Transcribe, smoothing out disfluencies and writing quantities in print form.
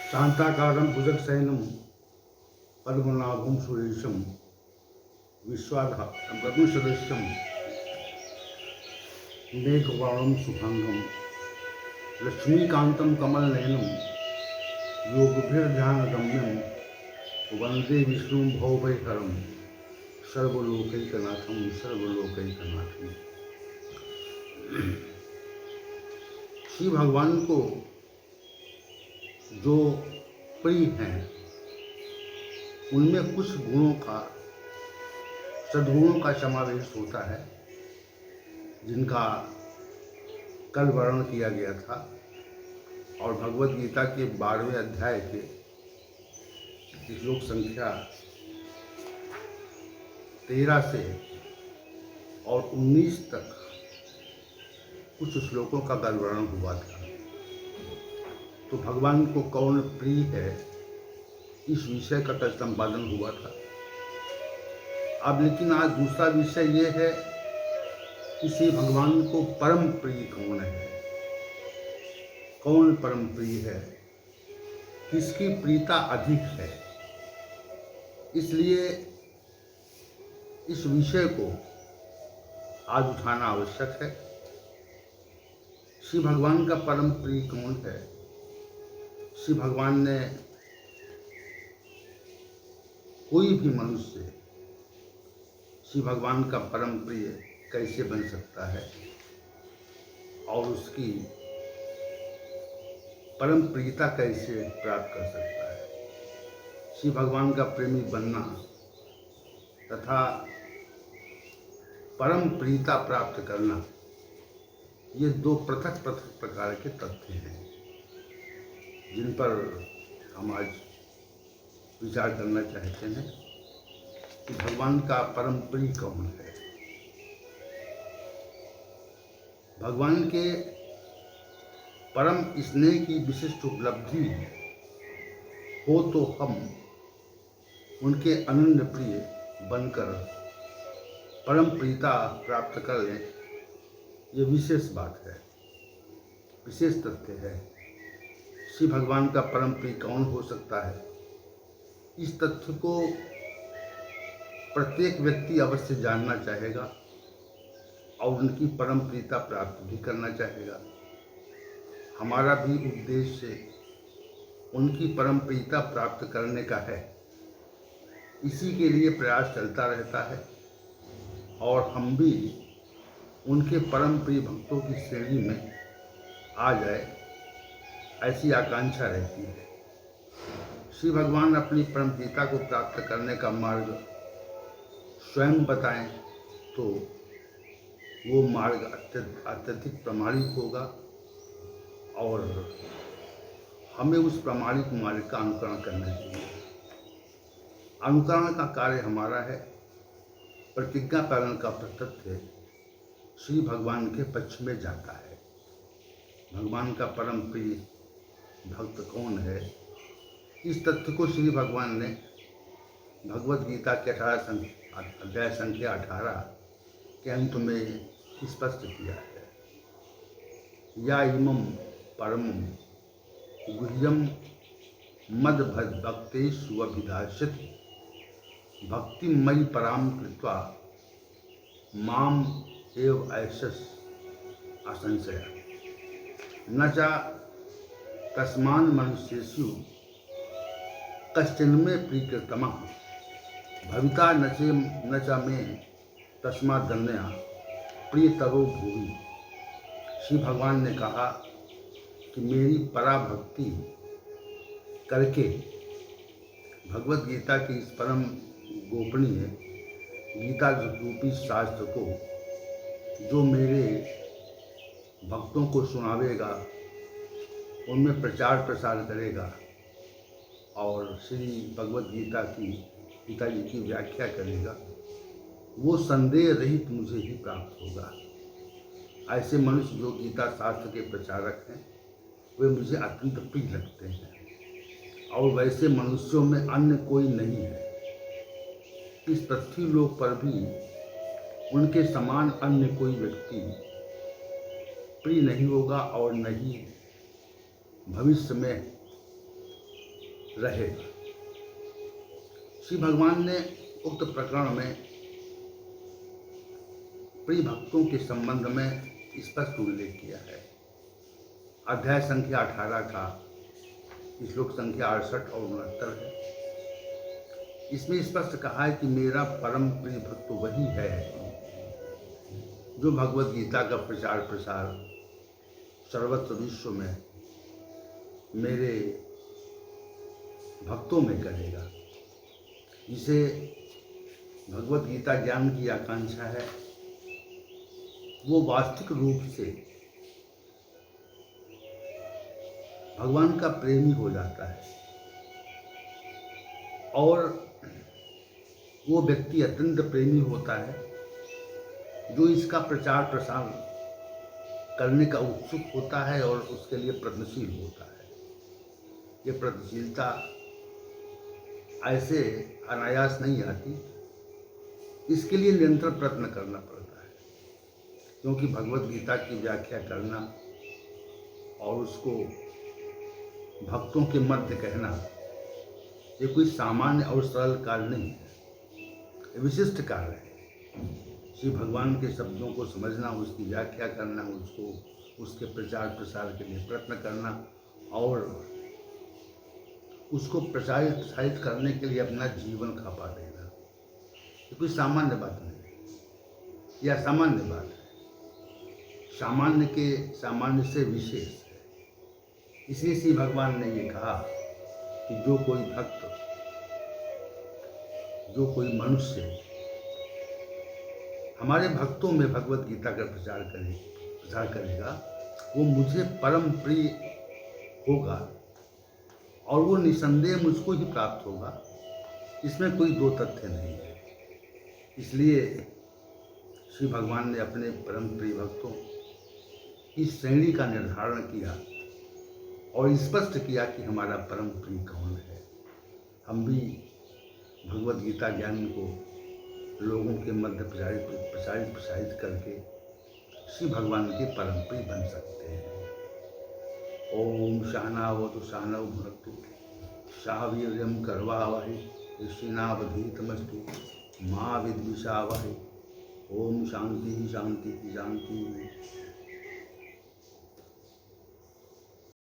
शांताकारं भुजगशयनं पद्मनाभं सुरेशं विश्वाधारं गगनसदृशं मेघवर्णं शुभांगं लक्ष्मीकान्तं कमलनयनं योगभिर्ध्यानगम्यं वन्दे विष्णुं भवभयहरं सर्वलोकैकनाथं सर्वलोकैकनाथं। श्री भगवान को जो प्रिय हैं उनमें कुछ गुणों का, सद्गुणों का समावेश होता है, जिनका कल वर्णन किया गया था। और भगवद गीता के 12वें अध्याय के श्लोक संख्या 13 से और 19 तक कुछ श्लोकों का कल वर्णन हुआ था। तो भगवान को कौन प्रिय है, इस विषय का कल संपादन हुआ था। अब लेकिन आज दूसरा विषय ये है कि श्री भगवान को परम प्रिय कौन है, कौन परम प्रिय है, किसकी प्रियता अधिक है। इसलिए इस विषय को आज उठाना आवश्यक है। श्री भगवान का परम प्रिय कौन है। श्री भगवान ने कोई भी मनुष्य श्री भगवान का परम प्रिय कैसे बन सकता है और उसकी परम प्रियता कैसे प्राप्त कर सकता है। श्री भगवान का प्रेमी बनना तथा परम प्रियता प्राप्त करना, ये दो पृथक पृथक प्रकार के तथ्य हैं जिन पर हम आज विचार करना चाहते हैं कि भगवान का परम प्रिय कौन है। भगवान के परम स्नेह की विशिष्ट उपलब्धि हो तो हम उनके अनन्य प्रिय बनकर परम प्रियता प्राप्त कर लें, ये विशेष बात है, विशेष तथ्य है। श्री भगवान का परम प्रिय कौन हो सकता है, इस तथ्य को प्रत्येक व्यक्ति अवश्य जानना चाहेगा और उनकी परम प्रियता प्राप्त भी करना चाहेगा। हमारा भी उद्देश्य उनकी परम प्रियता प्राप्त करने का है। इसी के लिए प्रयास चलता रहता है और हम भी उनके परम प्रिय भक्तों की श्रेणी में आ जाए, ऐसी आकांक्षा रहती है। श्री भगवान अपनी परम प्रियता को प्राप्त करने का मार्ग स्वयं बताएं तो वो मार्ग अत्यधिक प्रामाणिक होगा और हमें उस प्रामाणिक मार्ग का अनुकरण करना चाहिए। अनुकरण का कार्य हमारा है। प्रतिज्ञा पालन का तथ्य श्री भगवान के पक्ष में जाता है। भगवान का परम प्रिय भक्त कौन है, इस तथ्य को श्री भगवान ने भगवद गीता के 18 अध्याय संख्या 18 के अंत में स्पष्ट किया है। या इमं परमं गुह्यं मद भक्तेषु अभिधास्यति भक्तिमयि परां कृत्वा माम एव ऐशस् असंशय न च तस्मान् मनुष्येषु कश्चिन्मे प्रीकृतमः भविता न च मे तस्मादन्या प्रियतरो भूमि। श्री भगवान ने कहा कि मेरी पराभक्ति करके भगवद गीता की इस परम गोपनीय गीता रूपी शास्त्र को जो मेरे भक्तों को सुनावेगा, उनमें प्रचार प्रसार करेगा और श्री भगवद गीता की गीता जी की व्याख्या करेगा, वो संदेह रहित मुझे ही प्राप्त होगा। ऐसे मनुष्य जो गीता शास्त्र के प्रचारक हैं, वे मुझे अत्यंत प्रिय लगते हैं और वैसे मनुष्यों में अन्य कोई नहीं है। इस पृथ्वी लोक पर भी उनके समान अन्य कोई व्यक्ति प्रिय नहीं होगा और न ही भविष्य में रहेगा। श्री भगवान ने उक्त प्रकरण में प्रिय भक्तों के संबंध में स्पष्ट उल्लेख किया है। अध्याय संख्या 18 का श्लोक संख्या 68 और 69 है। इसमें स्पष्ट कहा है कि मेरा परम प्रिय भक्त वही है जो भगवत गीता का प्रचार प्रसार सर्वत्र विश्व में मेरे भक्तों में करेगा। जिसे भगवत गीता ज्ञान की आकांक्षा है वो वास्तविक रूप से भगवान का प्रेमी हो जाता है और वो व्यक्ति अत्यंत प्रेमी होता है जो इसका प्रचार प्रसार करने का उत्सुक होता है और उसके लिए प्रयत्नशील होता है। ये प्रयत्नशीलता ऐसे अनायास नहीं आती, इसके लिए निरंतर प्रयत्न करना पड़ता है, क्योंकि भगवत गीता की व्याख्या करना और उसको भक्तों के मध्य कहना ये कोई सामान्य और सरल कार्य नहीं है, ये विशिष्ट कार्य है। श्री भगवान के शब्दों को समझना, उसकी व्याख्या करना, उसको उसके प्रचार प्रसार के लिए प्रयत्न करना और उसको प्रसारित करने के लिए अपना जीवन खपा देना, ये कोई सामान्य बात नहीं, यह सामान्य बात है, सामान्य से विशेष है। इसलिए श्री भगवान ने ये कहा कि जो कोई भक्त, जो कोई मनुष्य हमारे भक्तों में भगवत गीता का प्रचार करेगा वो मुझे परम प्रिय होगा और वो निसंदेह मुझको ही प्राप्त होगा। इसमें कोई दो तथ्य नहीं है। इसलिए श्री भगवान ने अपने परम प्रिय भक्तों की श्रेणी का निर्धारण किया और स्पष्ट किया कि हमारा परम प्रिय कौन है। हम भी भगवत गीता ज्ञान को लोगों के मध्य प्रसारित करके श्री भगवान के परम प्रिय बन सकते हैं। ओम सहनावतु सहनौ भुनक्तु सह वीर्यं करवावहै तेजस्विनावधीतमस्तु मा विद्विषावहै। ओम शांति शांति शांति।